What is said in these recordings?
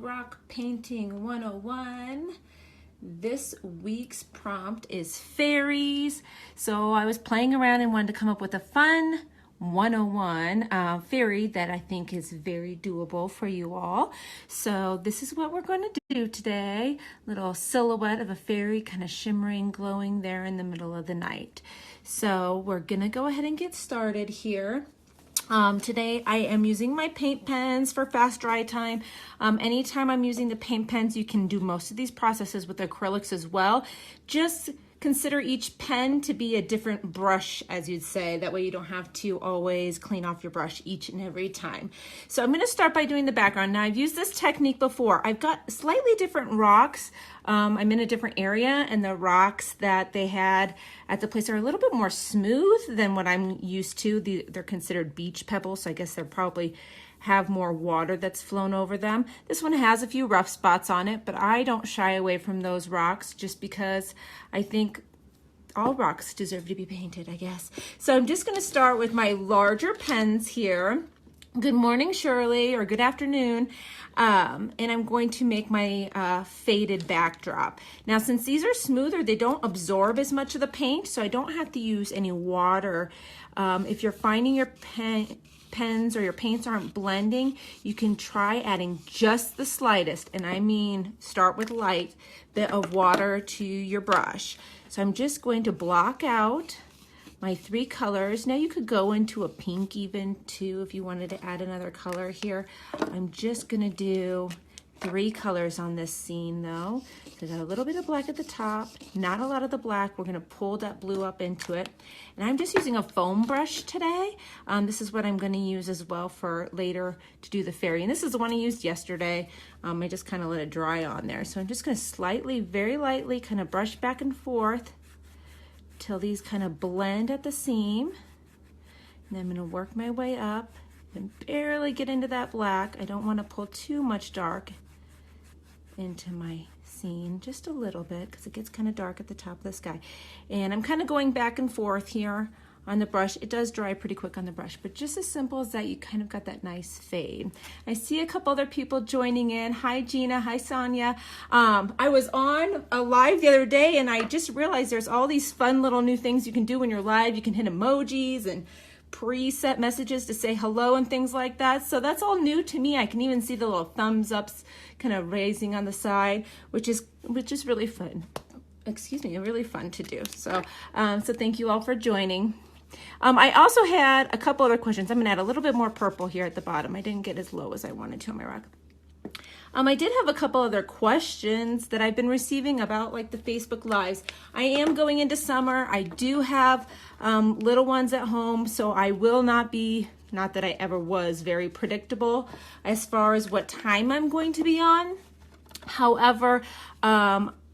Rock Painting 101. This week's prompt is fairies. So I was playing around and wanted to come up with a fun 101 fairy that I think is very doable for you all. So this is what we're going to do today. Little silhouette of a fairy kind of shimmering, glowing there in the middle of the night. So we're going to go ahead and get started here. Today I am using my paint pens for fast dry time. Anytime I'm using the paint pens, you can do most of these processes with acrylics as well. Just consider each pen to be a different brush, as you'd say. That way you don't have to always clean off your brush each and every time. So I'm going to start by doing the background. Now I've used this technique before. I've got slightly different rocks. I'm in a different area, and the rocks that they had at the place are a little bit more smooth than what I'm used to. They're considered beach pebbles, so I guess they're probably have more water that's flown over them. This one has a few rough spots on it, but I don't shy away from those rocks just because I think all rocks deserve to be painted, I guess. So I'm just going to start with my larger pens here. Good morning, Shirley, or good afternoon. And I'm going to make my faded backdrop. Now, since these are smoother, they don't absorb as much of the paint, so I don't have to use any water. If you're finding your pens or your paints aren't blending, you can try adding just the slightest, and I mean start with light, bit of water to your brush. So I'm just going to block out my three colors. Now you could go into a pink even too if you wanted to add another color here. I'm just gonna do three colors on this scene though. So I got a little bit of black at the top, not a lot of the black. We're gonna pull that blue up into it. And I'm just using a foam brush today. This is what I'm gonna use as well for later to do the fairy. And this is the one I used yesterday. I just kind of let it dry on there. So I'm just gonna slightly, very lightly kind of brush back and forth till these kind of blend at the seam. And I'm gonna work my way up and barely get into that black. I don't wanna pull too much dark into my scene, just a little bit, because it gets kind of dark at the top of the sky. And I'm kind of going back and forth here on the brush. It does dry pretty quick on the brush, but just as simple as that, you kind of got that nice fade. I see a couple other people joining in. Hi, Gina. Hi, Sonia. I was on a live the other day, and I just realized there's all these fun little new things you can do when you're live. You can hit emojis and preset messages to say hello and things like that. So that's all new to me. I can even see the little thumbs ups kind of raising on the side, which is really fun. Excuse me, really fun to do. So so thank you all for joining. I also had a couple other questions. I'm gonna add a little bit more purple here at the bottom. I didn't get as low as I wanted to on my rock. I did have a couple other questions that I've been receiving about like the Facebook Lives. I am going into summer. I do have little ones at home, so I will not be, not that I ever was, very predictable as far as what time I'm going to be on. However,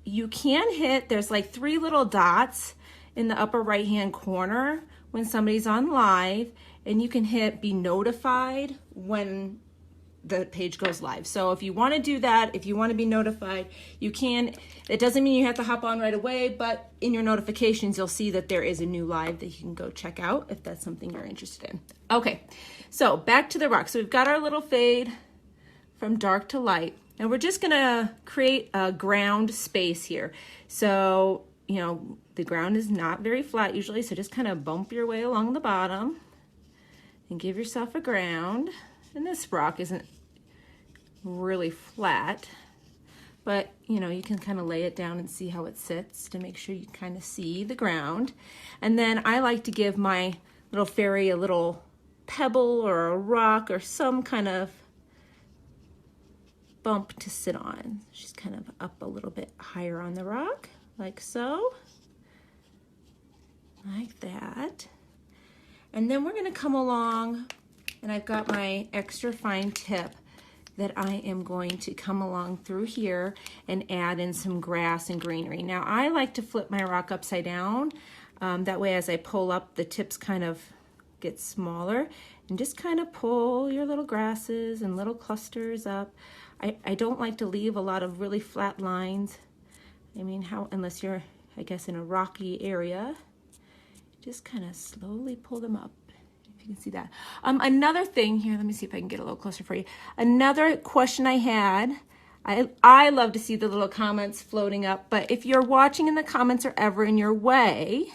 you can hit, there's like three little dots in the upper right hand corner when somebody's on live, and you can hit be notified when the page goes live. So if you want to do that, if you want to be notified, you can. It doesn't mean you have to hop on right away, but in your notifications, you'll see that there is a new live that you can go check out if that's something you're interested in. Okay, so back to the rock. So we've got our little fade from dark to light, and we're just gonna create a ground space here. So, you know, the ground is not very flat usually, so just kind of bump your way along the bottom and give yourself a ground. And this rock isn't really flat, but you know, you can kind of lay it down and see how it sits to make sure you kind of see the ground. And then I like to give my little fairy a little pebble or a rock or some kind of bump to sit on. She's kind of up a little bit higher on the rock, like so, like that. And then we're gonna come along, and I've got my extra fine tip that I am going to come along through here and add in some grass and greenery. Now I like to flip my rock upside down. That way as I pull up, the tips kind of get smaller, and just kind of pull your little grasses and little clusters up. I don't like to leave a lot of really flat lines. I mean, unless you're, I guess, in a rocky area, just kind of slowly pull them up. If you can see that. Another thing here, let me see if I can get a little closer for you. Another question I had I love to see the little comments floating up, but if you're watching and the comments are ever in your way,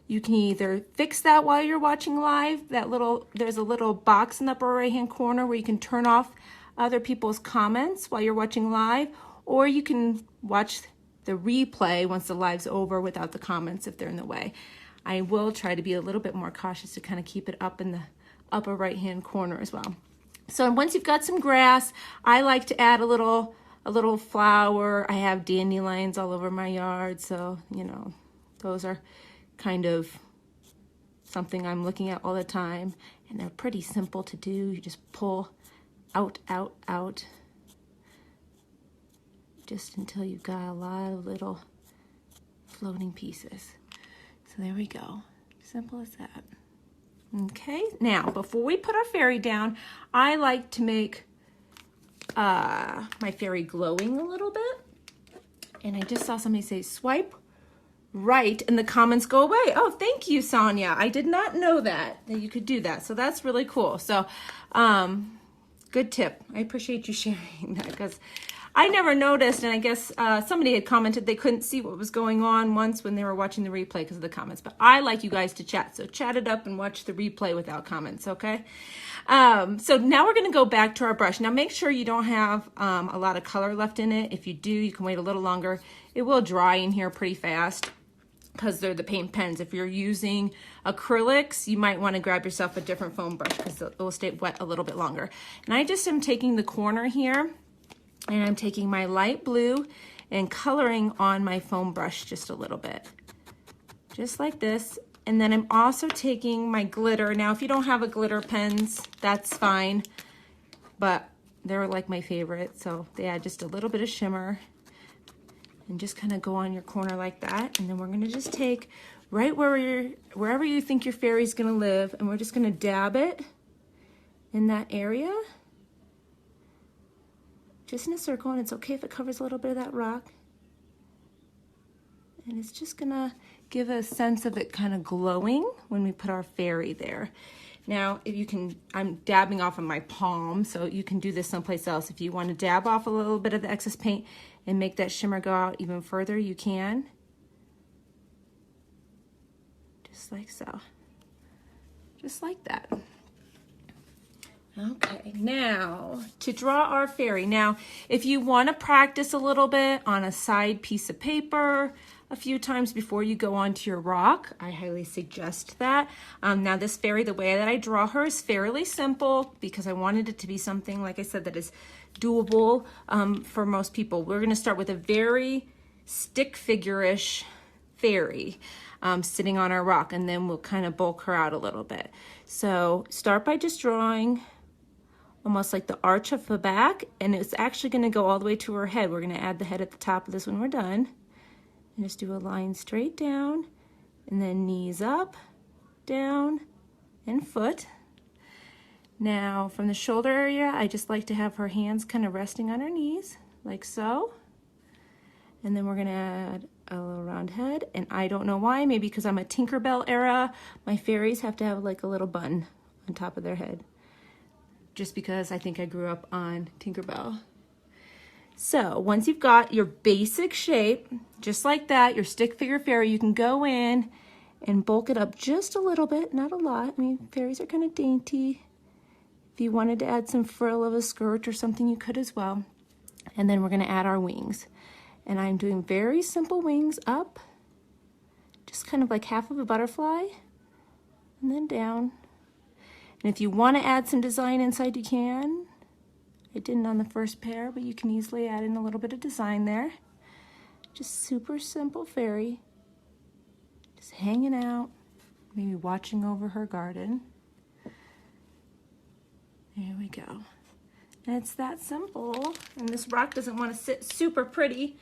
you can either fix that while you're watching live. There's a little box in the upper right hand corner where you can turn off other people's comments while you're watching live, or you can watch the replay once the live's over without the comments if they're in the way. I will try to be a little bit more cautious to kind of keep it up in the upper right hand corner as well. So once you've got some grass, I like to add a little flower. I have dandelions all over my yard, so you know, those are kind of something I'm looking at all the time, and they're pretty simple to do. You just pull out, just until you've got a lot of little floating pieces. So there we go, simple as that. Okay, now before we put our fairy down, I like to make my fairy glowing a little bit. And I just saw somebody say swipe right and the comments go away. Oh, thank you, Sonia. I did not know that you could do that. So that's really cool. So good tip. I appreciate you sharing that because I never noticed, and I guess somebody had commented they couldn't see what was going on once when they were watching the replay because of the comments. But I like you guys to chat, so chat it up and watch the replay without comments, okay? So now we're going to go back to our brush. Now make sure you don't have a lot of color left in it. If you do, you can wait a little longer. It will dry in here pretty fast because they're the paint pens. If you're using acrylics, you might want to grab yourself a different foam brush because it will stay wet a little bit longer. And I just am taking the corner here, and I'm taking my light blue and coloring on my foam brush just a little bit, just like this. And then I'm also taking my glitter. Now, if you don't have a glitter pens, that's fine, but they're like my favorite. So they add just a little bit of shimmer and just kind of go on your corner like that. And then we're gonna just take right wherever you think your fairy's gonna live, and we're just gonna dab it in that area, just in a circle, and it's okay if it covers a little bit of that rock. And it's just gonna give a sense of it kind of glowing when we put our fairy there. Now, if you can, I'm dabbing off of my palm, so you can do this someplace else. If you want to dab off a little bit of the excess paint and make that shimmer go out even further, you can. Just like so. Just like that. Okay, now to draw our fairy. Now, if you want to practice a little bit on a side piece of paper a few times before you go onto your rock, I highly suggest that. Now this fairy, the way that I draw her is fairly simple because I wanted it to be something, like I said, that is doable for most people. We're going to start with a very stick figure-ish fairy sitting on our rock, and then we'll kind of bulk her out a little bit. So start by just drawing almost like the arch of the back, and it's actually going to go all the way to her head. We're going to add the head at the top of this when we're done. And just do a line straight down, and then knees up, down, and foot. Now from the shoulder area, I just like to have her hands kind of resting on her knees, like so. And then we're going to add a little round head, and I don't know why, maybe because I'm a Tinkerbell era, my fairies have to have like a little bun on top of their head, just because I think I grew up on Tinkerbell. So once you've got your basic shape, just like that, your stick figure fairy, you can go in and bulk it up just a little bit, not a lot. I mean, fairies are kind of dainty. If you wanted to add some frill of a skirt or something, you could as well. And then we're going to add our wings. And I'm doing very simple wings up, just kind of like half of a butterfly, and then down. And if you want to add some design inside, you can. I didn't on the first pair, but you can easily add in a little bit of design there. Just super simple fairy, just hanging out, maybe watching over her garden. There we go. And it's that simple. And this rock doesn't want to sit super pretty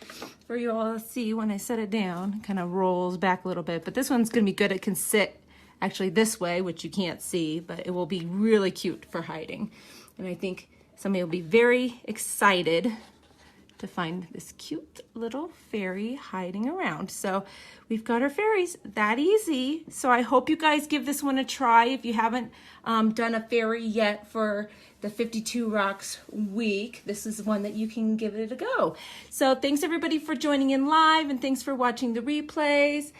for you all to see when I set it down. It kind of rolls back a little bit, but this one's going to be good. It can sit actually this way, which you can't see, but it will be really cute for hiding. And I think somebody will be very excited to find this cute little fairy hiding around. So we've got our fairies that easy. So I hope you guys give this one a try if you haven't done a fairy yet for the 52 Rocks week. This is one that you can give it a go. So thanks everybody for joining in live, and thanks for watching the replays.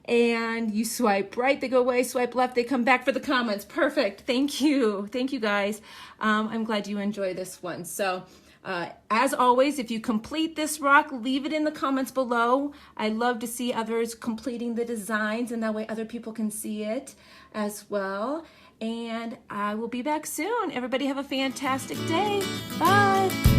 And you swipe right, they go away, swipe left, they come back for the comments. Perfect. Thank you guys. I'm glad you enjoy this one. So as always, if you complete this rock, leave it in the comments below. I love to see others completing the designs, and that way other people can see it as well. And I will be back soon. Everybody have a fantastic day. Bye.